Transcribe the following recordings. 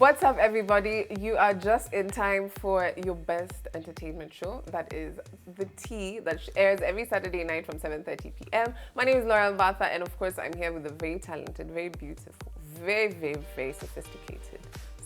What's up, everybody? You are just in time for your best entertainment show. That is The Tea, that airs every Saturday night from 7:30 p.m. My name is Laura Mbatha, and of course, I'm here with a very talented, very beautiful, very sophisticated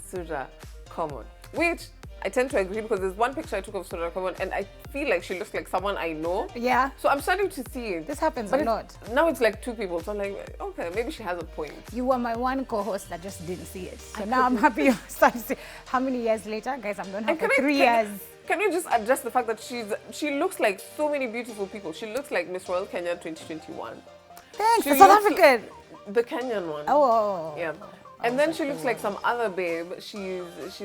Surah Common, which I tend to agree because there's one picture I took of Surah Common and I feel like she looks like someone I know. Yeah. So I'm starting to see it. This happens a lot. Now it's like two people, so I'm like, okay, maybe she has a point. You were my one co-host that just didn't see it. So now I'm happy you started to see. How many years later? Guys, I'm done for 3 years. Can you just adjust the fact that she looks like so many beautiful people? She looks like Miss World Kenya 2021. Thanks, the South African. The Kenyan one. Oh. Yeah. And then she looks like some other babe. She's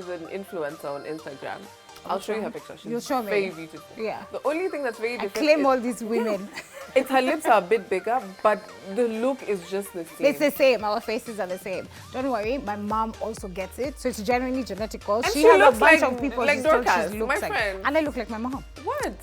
an influencer on Instagram. I'll show you her picture. She's You'll show me. very beautiful. Yeah. The only thing that's very different. I claim all these women. It's her lips are a bit bigger, but the look is just the same. It's the same. Our faces are the same. Don't worry. My mom also gets it, so it's genuinely genetical. And she has looks a bunch like, of people like she's told Dorcas, she looks my like, friend. and I look like my mom. What?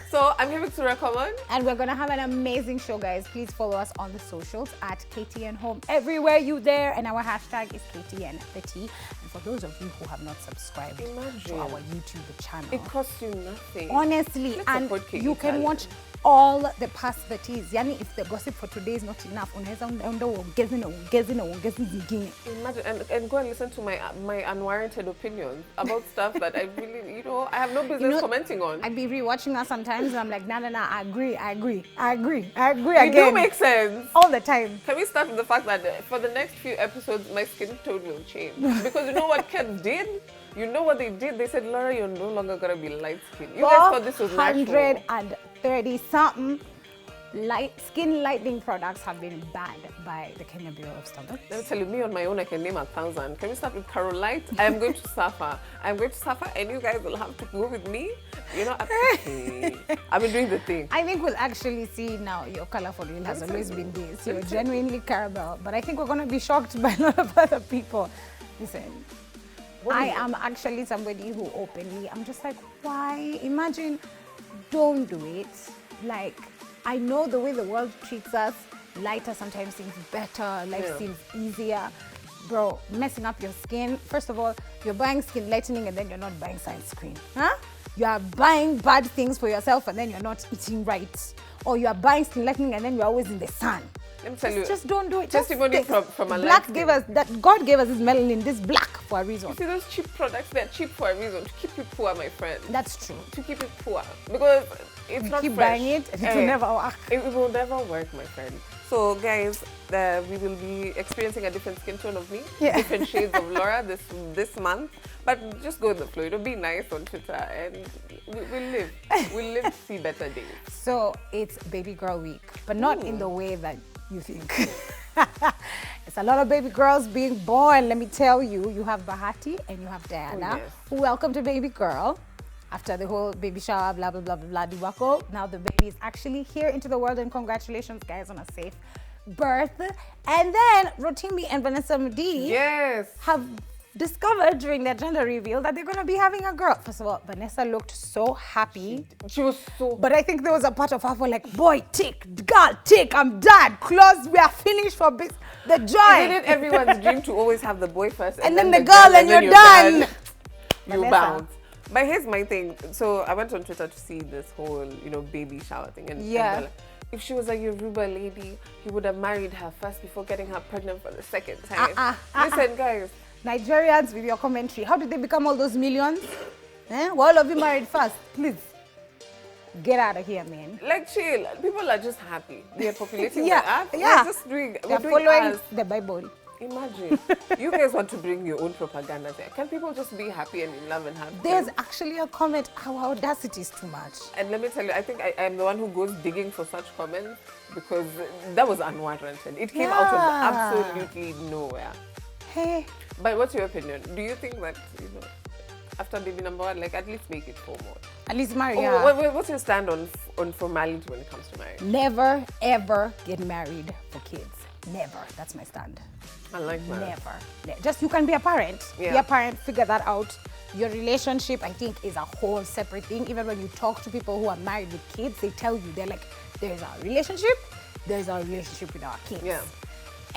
So I'm here with Surah Common. And we're going to have an amazing show, guys. Please follow us on the socials at KTN Home. Everywhere you there. And our hashtag is KTN the Tea. And for those of you who have not subscribed to our YouTube channel. It costs you nothing. Honestly. Let's and support KTN. you can watch all the past the teas. Yani, if the gossip for today is not enough, unaweza ongeze zingine. Imagine, and go and listen to my unwarranted opinions about stuff that I really, I have no business commenting on. I'd be rewatching us sometimes and I'm like, nah, I agree It again. do make sense. All the time. Can we start with the fact that for the next few episodes, my skin tone will change? Because you know what Ken did? You know what they did? They said, Laura, you're no longer going to be light-skinned. You guys thought this was natural. 130-something skin lightening products have been banned by the Kenya Bureau of Standards. Let me tell you, me on my own, I can name 1,000. Can we start with Carolite? I am going to suffer. I'm going to suffer, and you guys will have to go with me. I've been doing the thing. I think we'll actually see now your color for real has always been this. You're genuinely caramel. But I think we're going to be shocked by a lot of other people. Listen. I am actually somebody who openly, I'm just like, why? Imagine, don't do it. Like, I know the way the world treats us, lighter sometimes seems better, life seems easier. Bro, messing up your skin. First of all, you're buying skin lightening and then you're not buying sunscreen. Huh? You are buying bad things for yourself and then you're not eating right. Or you are buying skin lightening and then you're always in the sun. Let me tell you, just don't do it. Testimony from a black gave us that God gave us this melanin, this black for a reason. You see those cheap products, they're cheap for a reason, to keep you poor, my friend. That's true. To keep you poor. Because it's not keep fresh. buying it, and it will never work. It will never work, my friend. So guys, we will be experiencing a different skin tone of me, different shades of Laura this month. But just go with the flow. It'll be nice on Twitter and we'll live to see better days. So it's baby girl week, but not in the way that you think. It's a lot of baby girls being born. Let me tell you, you have Bahati and you have Diana, who welcomed a baby girl after the whole baby shower, blah, blah, blah, blah, debacle. Now the baby is actually here into the world, and congratulations, guys, on a safe birth. And then Rotimi and Vanessa Mdee have discovered during their gender reveal that they're going to be having a girl. First of all, Vanessa looked so happy. She was so... But I think there was a part of her for like, boy, tick, girl, tick, I'm done. Close, we are finished for this. The joy. Isn't it everyone's dream to always have the boy first and then the girl and you're done. You bounce. But here's my thing. So I went on Twitter to see this whole, baby shower thing. And like, if she was a Yoruba lady, he would have married her first before getting her pregnant for the second time. Listen, guys. Nigerians with your commentary. How did they become all those millions? Well, all of you married first. Please. Get out of here, man. Like, chill. People are just happy. They are populating the earth. They're following the Bible. Imagine. You guys want to bring your own propaganda there. Can people just be happy and in love and happy? There's actually a comment, our audacity is too much. And let me tell you, I think I am the one who goes digging for such comments because that was unwarranted. It came out of absolutely nowhere. Hey. But what's your opinion? Do you think that, after baby number one, like, at least make it formal? At least marry, What's your stand on formality when it comes to marriage? Never, ever get married for kids. Never. That's my stand. I like that. Never. Just you can be a parent. Be a parent, figure that out. Your relationship, I think, is a whole separate thing. Even when you talk to people who are married with kids, they tell you, they're like, there's our relationship with our kids. Yeah.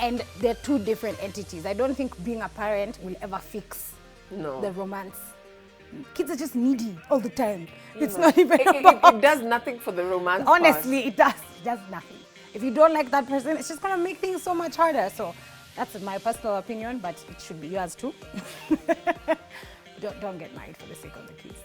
And they're two different entities. I don't think being a parent will ever fix No. The romance. Kids are just needy all the time. It's not even about... It does nothing for the romance Honestly, it does. It does nothing. If you don't like that person, it's just going to make things so much harder. So that's my personal opinion, but it should be yours too. Don't get married for the sake of the kids.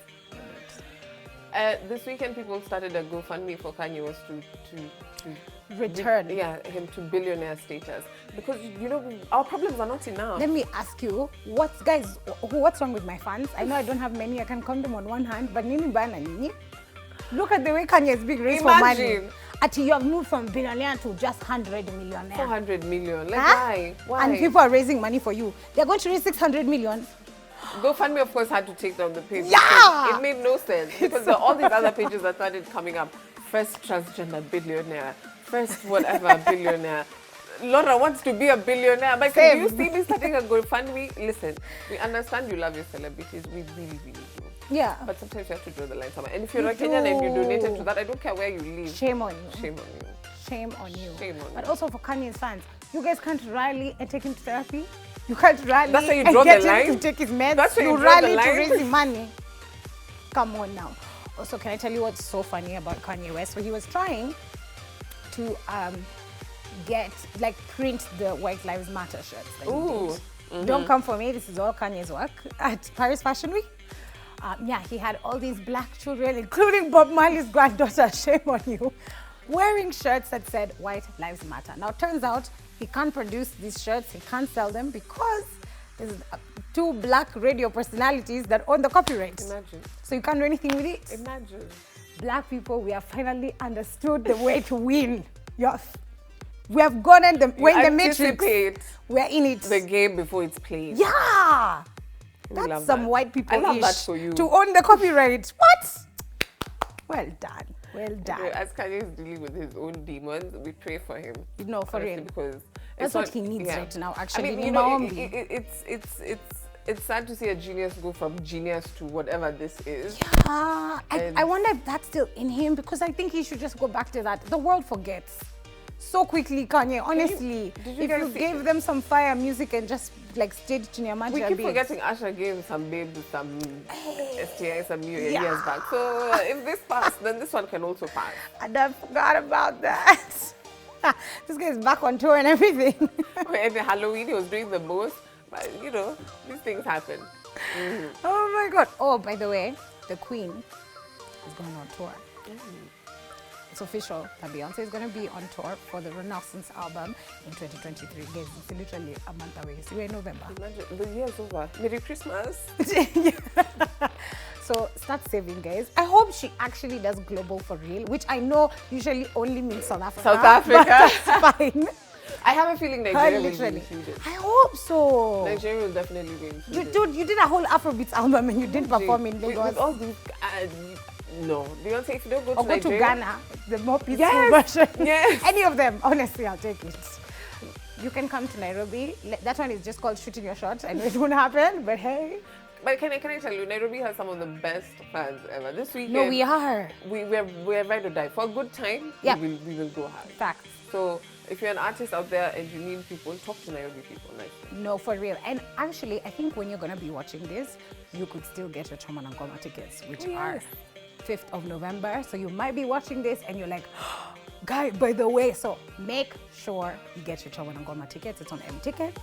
This weekend, people started a GoFundMe for Kanye West to return. Him to billionaire status. Because, you know, our problems are not enough. Let me ask you, what's wrong with my fans? I know I don't have many, I can count them on one hand, but nini bana nini? Look at the way Kanye is being raised for money. Ati, you have moved from billionaire to just 100 millionaire. 400 million. Like, huh? Why? And people are raising money for you. They're going to raise 600 million. GoFundMe, of course, had to take down the page. Yeah! It made no sense because all these other pages that started coming up. First transgender billionaire. First whatever billionaire. Laura wants to be a billionaire. But can you see me starting a GoFundMe? Listen, we understand you love your celebrities. We really, really do. Yeah. But sometimes you have to draw the line somewhere. And if you're a Kenyan and you donated to that, I don't care where you live. Shame on you. Shame on you. Shame on you. Shame on But you. also for Kanye's fans, you guys can't rally and take him to therapy. You can't rally That's how you and draw get the him line? to take his meds. That's how you draw rally the line? to raise the money. Come on now. Also, can I tell you what's so funny about Kanye West? So he was trying to print the White Lives Matter shirts that he did. Don't come for me. This is all Kanye's work at Paris Fashion Week. He had all these black children, including Bob Marley's granddaughter, shame on you, wearing shirts that said White Lives Matter. Now, it turns out he can't produce these shirts, he can't sell them because there's two black radio personalities that own the copyright. Imagine. So you can't do anything with it. Imagine. Black people, we have finally understood the way to win. We have gone in the matrix. We're in it. The game before it's played. Yeah. That's some white people I love that for you. to own the copyright. What? Well done. Well done. Okay, as Kanye is dealing with his own demons, we pray for him. No, for real. Because that's what he needs right now, actually. I mean, you know, it's sad to see a genius go from genius to whatever this is. Yeah. I wonder if that's still in him, because I think he should just go back to that. The world forgets so quickly, Kanye, honestly. If you gave them some fire music and just like stayed to your magic. We keep forgetting Usher gave some babes some STI some years back. So if this passed, then this one can also pass. And I forgot about that. This guy is back on tour and everything. And Halloween, he was doing the most. But, you know, these things happen. Oh, my God. Oh, by the way, the Queen is going on tour. It's official that Beyonce is going to be on tour for the Renaissance album in 2023. Guys, it's literally a month away. See, we're in November. Imagine, the year's over. Merry Christmas. So start saving, guys. I hope she actually does global for real, which I know usually only means South Africa. South Africa. That's fine. I have a feeling Nigeria will be included. I hope so. Nigeria will definitely be included. Dude, you did a whole Afrobeats album and you didn't perform in Lagos. With all these, no. Beyonce, if you don't go to Nigeria. Or go to Ghana, the more peaceful version. Yes. Any of them, honestly, I'll take it. You can come to Nairobi. That one is just called shooting your shot. I know it won't happen, but hey. But can I tell you, Nairobi has some of the best fans ever. This weekend, no, we are. We're ready to die. For a good time, we will go hard. Facts. So if you're an artist out there and you need people, talk to Nairobi people. No, for real. And actually, I think when you're going to be watching this, you could still get your Choma Ngoma tickets, which are 5th of November. So you might be watching this and you're like, guy, by the way. So make sure you get your Choma Ngoma tickets. It's on M-Tickets.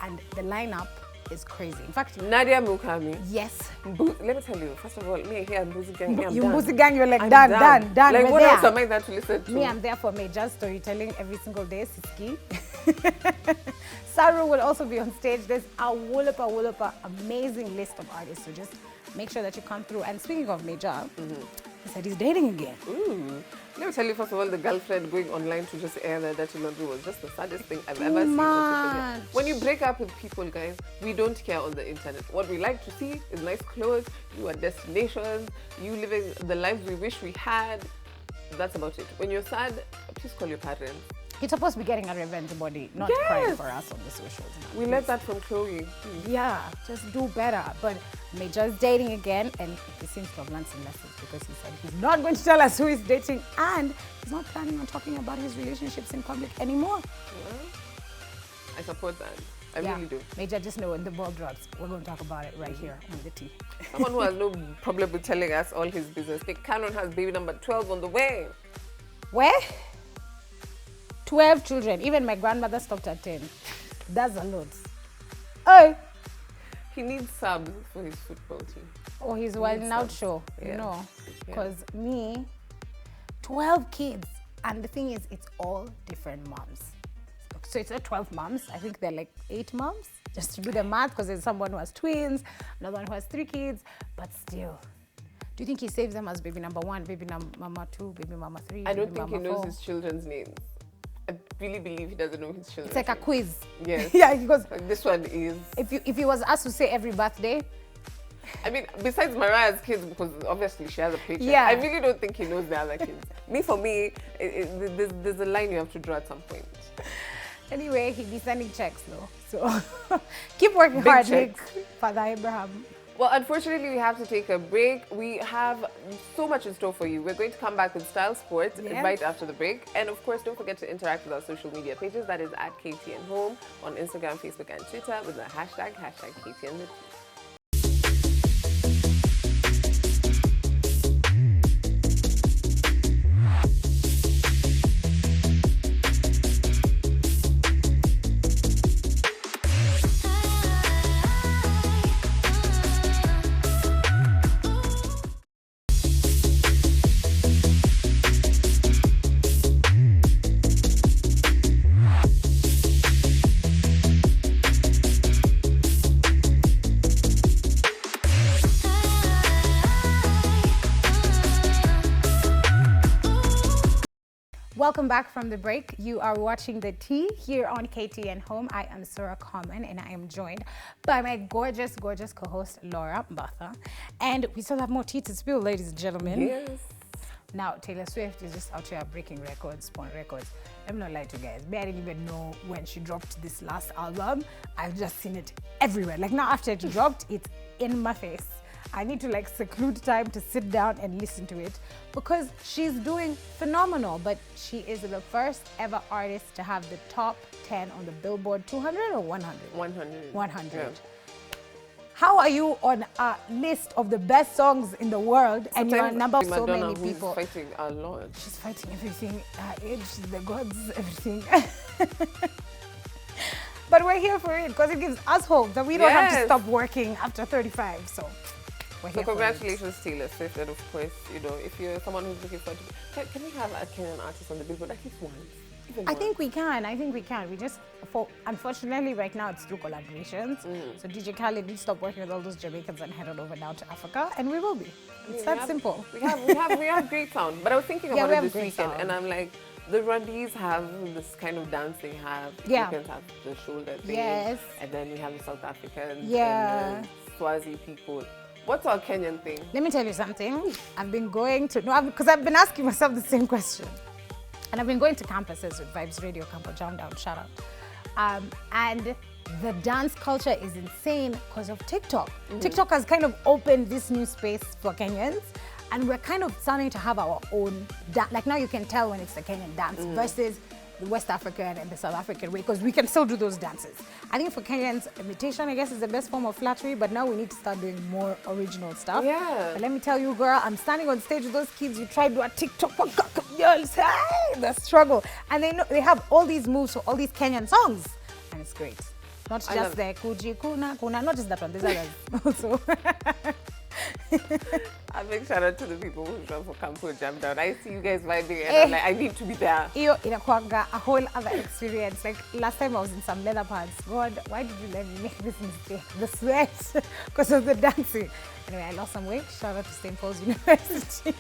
And the lineup is crazy. In fact, Nadia Mukami. Yes. Let me tell you, first of all, me here, Mbuzi Gang, you Mbuzi Gang, you're like, done. Like, what else am I there to listen to? Me, I'm there for major storytelling every single day, Siski. Saru will also be on stage. There's a wallapa amazing list of artists. So just make sure that you come through. And speaking of major, he said he's dating again. Ooh. Let me tell you, first of all, the girlfriend going online to just air their dirty laundry was just the saddest thing I've ever seen. When you break up with people, guys, we don't care on the internet. What we like to see is nice clothes, you are destinations, you living the lives we wish we had. That's about it. When you're sad, please call your parents. He's supposed to be getting a revenge body, not crying for us on the socials. We learned that from Chloe. Yeah, just do better. But Major's dating again, and he seems to have learned some lessons because he said he's not going to tell us who he's dating, and he's not planning on talking about his relationships in public anymore. Well, I support that. I really do. Major, just know when the ball drops, we're going to talk about it right here on the tea. Someone who has no problem with telling us all his business. Nick Cannon has baby number 12 on the way. Where? 12 children. Even my grandmother stopped at 10. That's a lot. Oh. He needs subs for his football team. Oh, he's wilding out show, you know. Because me, 12 kids. And the thing is, it's all different moms. So it's not 12 moms. I think they're like 8 moms. Just to do the math, because there's someone who has twins, another one who has 3 kids. But still, do you think he saves them as baby number 1, baby mama 2, baby mama 3, I don't baby think he mama knows 4? his children's names. I really believe he doesn't know his children's It's like a quiz. Yes. Yeah, because Like this one is... if he was asked to say every birthday, I mean, besides Mariah's kids, because obviously she has a paycheck, Yeah. I really don't think he knows the other kids. For me, there's a line you have to draw at some point. anyway, he'd be sending checks though. So keep working Big hard, checks. Nick. Father Abraham. Well, unfortunately, we have to take a break. We have so much in store for you. We're going to come back with Style Sports right after the break. And of course, don't forget to interact with our social media pages. That is at KTN Home on Instagram, Facebook, and Twitter with the hashtag KTN. Welcome back from the break. You are watching The Tea here on KTN Home. I am Sura Common and I am joined by my gorgeous, gorgeous co-host Laura Mbatha. And we still have more tea to spill, ladies and gentlemen. Yes. Now, Taylor Swift is just out here breaking records, spawn records. Let me not lie to you guys. I didn't even know when she dropped this last album. I've just seen it everywhere. Like now after it dropped, it's in my face. I need to like seclude time to sit down and listen to it because she's doing phenomenal. But she is the first ever artist to have the top 10 on the Billboard 200 or 100? 100. 100. Yeah. How are you on a list of the best songs in the world and you're a number of so Madonna, many people? who's fighting a lot. She's fighting everything, age, the gods, everything. But we're here for it because it gives us hope that we don't have to stop working after 35. So we're here. So congratulations, Taylor Swift, and of course, you know, if you're someone who's looking forward to, can we have a Kenyan artist on the Billboard at least once? I think we can. We just, unfortunately, right now it's through collaborations. So DJ Khaled did stop working with all those Jamaicans and headed over now to Africa, and we will be. It's that simple. We have great sound. But I was thinking about it this weekend, and I'm like, the Rwandese have this kind of dance they have. Ethiopians have the shoulder thing. Yes. And then we have the South Africans. Yeah. And the Swazi people. What's our Kenyan thing? Let me tell you something. I've been going to, because I've been asking myself the same question. And I've been going to campuses with Vibes Radio, Campo Jam Down, shout out. And the dance culture is insane because of TikTok. TikTok has kind of opened this new space for Kenyans. And we're kind of starting to have our own dance. Like now you can tell when it's the Kenyan dance versus the West African and the South African way, because we can still do those dances. I think for Kenyans, imitation, I guess, is the best form of flattery, but now we need to start doing more original stuff. Yeah. But let me tell you, girl, I'm standing on stage with those kids. You try to do a TikTok, the struggle. And they have all these moves for all these Kenyan songs. And it's great. Not just the Kuji, Kuna, not just that one, there's others also. A big shout out to the people who run for Campo Jam Down. I see you guys vibing and I'm like, I need to be there. Iyo inakuanga a whole other experience. Like last time I was in some leather pants. God, why did you let me make this mistake? The sweat because of the dancing. Anyway, I lost some weight. Shout out to St. Paul's University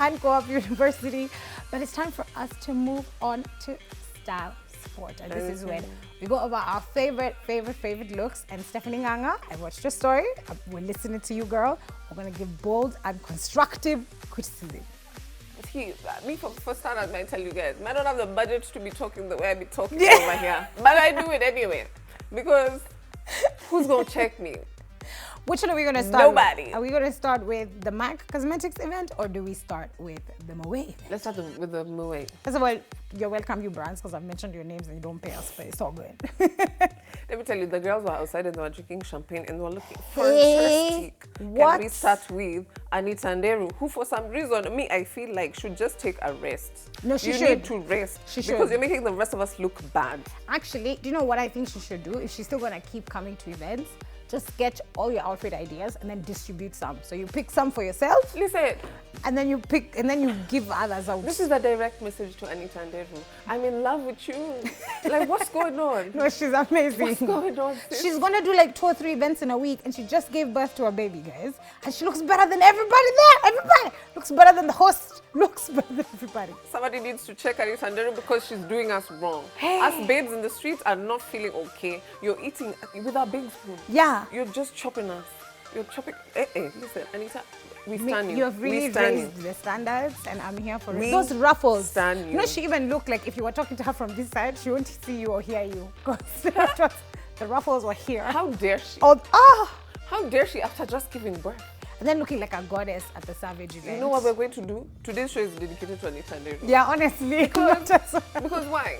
and Co-op University. But it's time for us to move on to style sport. And this is when we go over our favorite looks. And Stephanie Nganga, I watched your story. We're listening to you, girl. We're going to give bold and constructive criticism. See, me for starters, I tell you guys, I don't have the budget to be talking the way I be talking over here. But I do it anyway. Because who's going to check me? Which one are we going to start Nobody. with? Are we going to start with the MAC Cosmetics event or do we start with the Moe event? Let's start with the Moe. First of all, you're welcome, you brands, because I've mentioned your names and you don't pay us for it. It's all good. Let me tell you, the girls were outside and they were drinking champagne and they were looking fantastic. What? Can we start with Anita Nderu, who for some reason, I feel like should just take a rest. No, she you should. need to rest. She should. Because you're making the rest of us look bad. Actually, do you know what I think she should do? If she's still going to keep coming to events, just sketch all your outfit ideas and then distribute some. So you pick some for yourself. Listen. And then you pick, and then you give others out. This is a direct message to Anita Nderu. I'm in love with you. Like, what's going on? No, she's amazing. What's going on, sis? She's going to do like 2 or 3 events in a week, and she just gave birth to a baby, guys. And she looks better than everybody there. Everybody looks better than the host. Looks better than everybody. Somebody needs to check Anita Nderu because she's doing us wrong. Hey. Us babes in the streets are not feeling okay. You're eating with our big spoon. Yeah. You're just chopping us. You're chopping. Listen, Anita, we stand you. You have really we stand raised you. the standards, and I'm here for it. We Those ruffles. stand you. You know, she even looked like if you were talking to her from this side, she won't see you or hear you. Because the ruffles were here. How dare she? Oh. How dare she after just giving birth? And then looking like a goddess at the Savage event. You know what we're going to do? Today's show is dedicated to Anita Nderu. Yeah, honestly. Because why?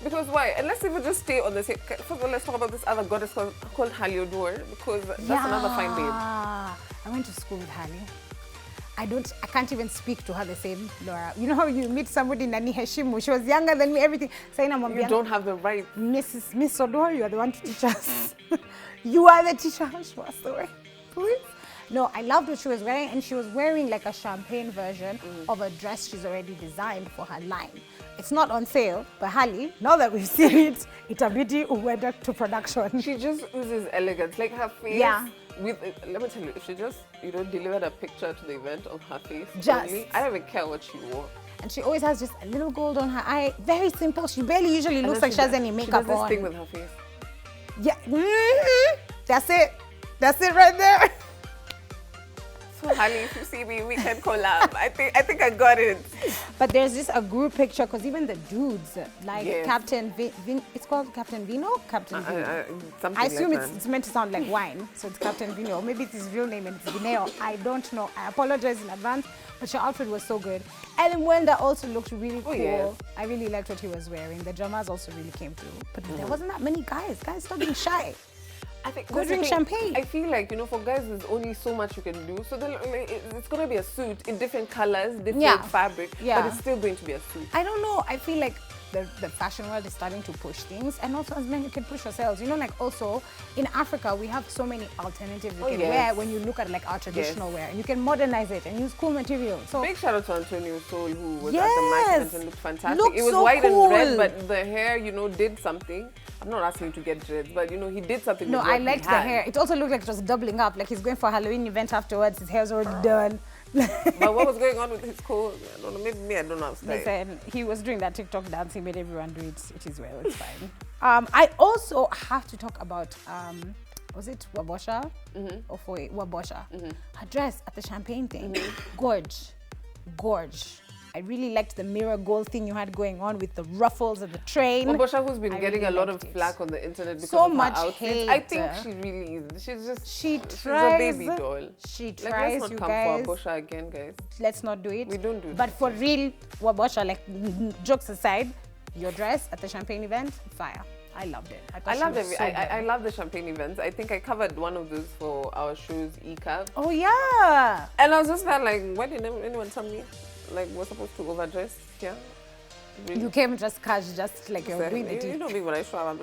Because why? And let's even just stay on the same. First of all, let's talk about this other goddess called Haliodor, because that's another fine babe. I went to school with Hali. I can't even speak to her the same, Laura. You know how you meet somebody, Nani Heshimu, she was younger than me, everything. You don't have the right. Miss Odor, you are the one to teach us. You are the teacher. She was the way. Please. No, I loved what she was wearing, and she was wearing like a champagne version of a dress she's already designed for her line. It's not on sale, but Hali, now that we've seen it, it's a beauty who went to production. She just oozes elegance, like her face. Yeah. Let me tell you, if she just delivered a picture to the event of her face, Just. only, I don't even care what she wore. And she always has just a little gold on her eye. Very simple. She barely usually And looks then like she has any makeup she does this on. thing with her face. Yeah. That's it. That's it right there. So Hali, if you see me, we can collab. I think I got it. But there's just a group picture, because even the dudes, like Yes. Captain it's called Captain Vino? Captain Vino. Something I assume like that. it's meant to sound like wine, so it's Captain Vino. Maybe it's his real name and it's Vineo. I don't know. I apologize in advance, but your outfit was so good. And Mwenda also looked really cool. yes. I really liked what he was wearing. The dramas also really came through. But there wasn't that many guys. Guys still being shy. I think Go that's the drink thing. champagne. I feel like, for guys, there's only so much you can do. So then it's going to be a suit in different colors, different fabric, Yeah. but it's still going to be a suit. I don't know. I feel like the fashion world is starting to push things, and also as men you can push yourselves. Like also in Africa we have so many alternatives you can wear when you look at like our traditional wear, and you can modernize it and use cool material. So big shout out to Antonio Soul, who was Yes. at the MAC event and looked fantastic. Looked It was so white cool. and red, but the hair, did something. I'm not asking you to get dreads, but he did something. no, with I what he liked the had. hair. It also looked like it was doubling up, like he's going for a Halloween event afterwards. His hair's already done. But what was going on with his clothes? I don't know. Maybe me, I don't know. Listen, he was doing that TikTok dance. He made everyone do it. It is well. It's fine. I also have to talk about was it Wabosha? Or for Wabosha? Her dress at the champagne thing. Gorge. I really liked the mirror gold thing you had going on with the ruffles and the train. Mombasa, who's been I getting really a lot liked of it. flack on the internet because So of her much outfits. hate. I think she really is. She's She's a baby doll. She Like, tries, let's you not come guys. for Mombasa again, guys. Let's not do it. We don't do But that. for real, Wabosha, like jokes aside, your dress at the champagne event, fire. I loved it. I love it. I love the champagne events. I think I covered one of those for our show's ECAV. Oh yeah. And I was just like, why didn't anyone tell me? Like, we're supposed to overdress here? Really? You came just cash, just like you're doing the you deal. know me when I show up,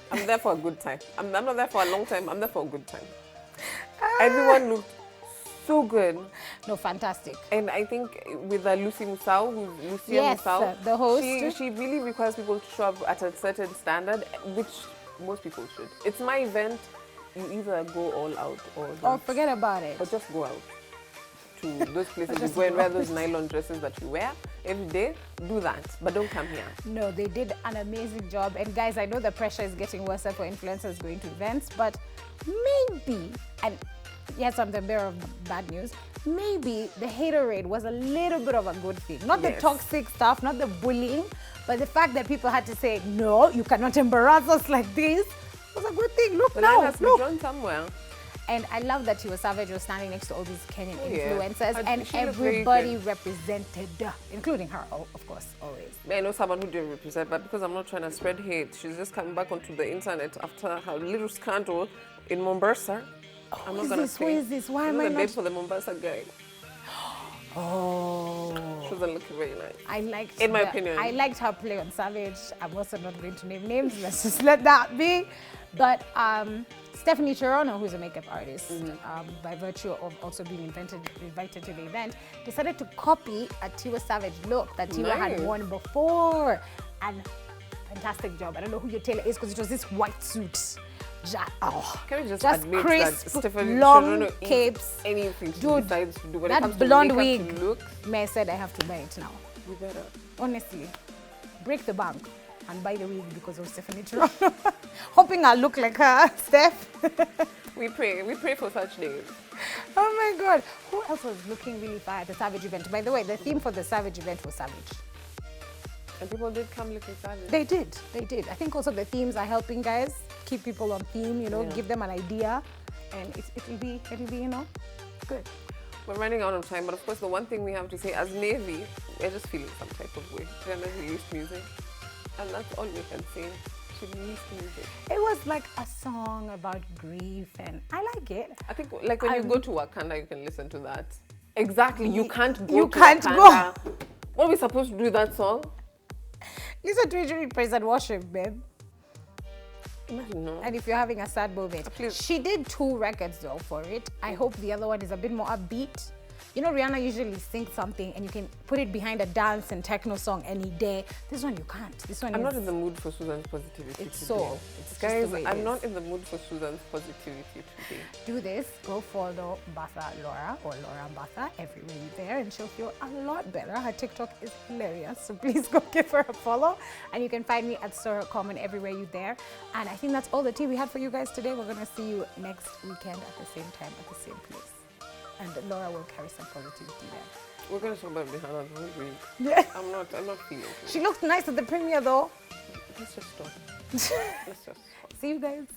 I'm there for a good time. I'm not there for a long time, I'm there for a good time. Everyone looked so good. No, fantastic. And I think with Lucy Musau, who's Lucia Yes, Musau, the host. she really requires people to show up at a certain standard, which most people should. It's my event. You either go all out or Oh, forget about it. or just go out to those places you go and wear those nylon dresses that you wear every day. Do that, but don't come here. No, they did an amazing job. And guys, I know the pressure is getting worse for influencers going to events, but maybe, and yes, I'm the bearer of bad news, maybe the haterade was a little bit of a good thing. Not the Yes. toxic stuff, not the bullying, but the fact that people had to say, no, you cannot embarrass us like this was a good thing. Look The now, line has to be look. drawn somewhere. And I love that Tiwa Savage was standing next to all these Kenyan Yeah. influencers, and She looked very everybody good. represented, including her, of course, always. I know someone who didn't represent, but because I'm not trying to spread hate, she's just coming back onto the internet after her little scandal in Mombasa. I'm not gonna say. Who is this? Why am I the not? date for the Mombasa guy. Oh. She wasn't looking very nice. I liked, in my opinion. I liked her play on Savage. I'm also not going to name names. Let's just let that be. But Stephanie Cherono, who's a makeup artist, by virtue of also being invited to the event, decided to copy a Tiwa Savage look that Tiwa had worn before. And fantastic job. I don't know who your tailor is because it was this white suit. Can we just Just admit crisp, that Stephanie long Cherono capes. anything she Dude, decides to do when it that comes to blonde makeup wig. to look? May said I have to buy it now. You better. Honestly, break the bank and buy the wig because of Stephanie Cherono. Hoping I'll look like her, Steph. We pray for such days. Oh my God. Who else was looking really fire at the Savage event? By the way, the theme for the Savage event was Savage. And people did come looking savage. They did. I think also the themes are helping guys keep people on theme, you know, give them an idea. And it'll be, you know, good. We're running out of time, but of course the one thing we have to say as Navy, we're just feeling some type of way. Rihanna released music, and that's all we can say. She released music. It was like a song about grief, and I like it. I think like when you go to Wakanda, you can listen to that. Exactly, you can't go You to can't Wakanda. What are we supposed to do with that song? Listen to it during praise and worship, babe. No. And if you're having a sad moment. Please. She did 2 records though for it. I hope the other one is a bit more upbeat. You know, Rihanna usually sings something and you can put it behind a dance and techno song any day. This one you can't. This one I'm not in the mood for Susan's positivity It's today. so. It's Guys, just the way it I'm is. not in the mood for Susan's positivity today. Do this. Go follow Batha Laura or Laura Batha everywhere you're there and she'll feel a lot better. Her TikTok is hilarious. So please go give her a follow. And you can find me at Sora Common everywhere you're there. And I think that's all the tea we had for you guys today. We're going to see you next weekend at the same time, at the same place. And Laura will carry some positivity there. We're going to talk about Rihanna the whole week. Yeah. I'm not feeling it. She looked nice at the premiere though. Let's just stop. Let's just stop. See you guys.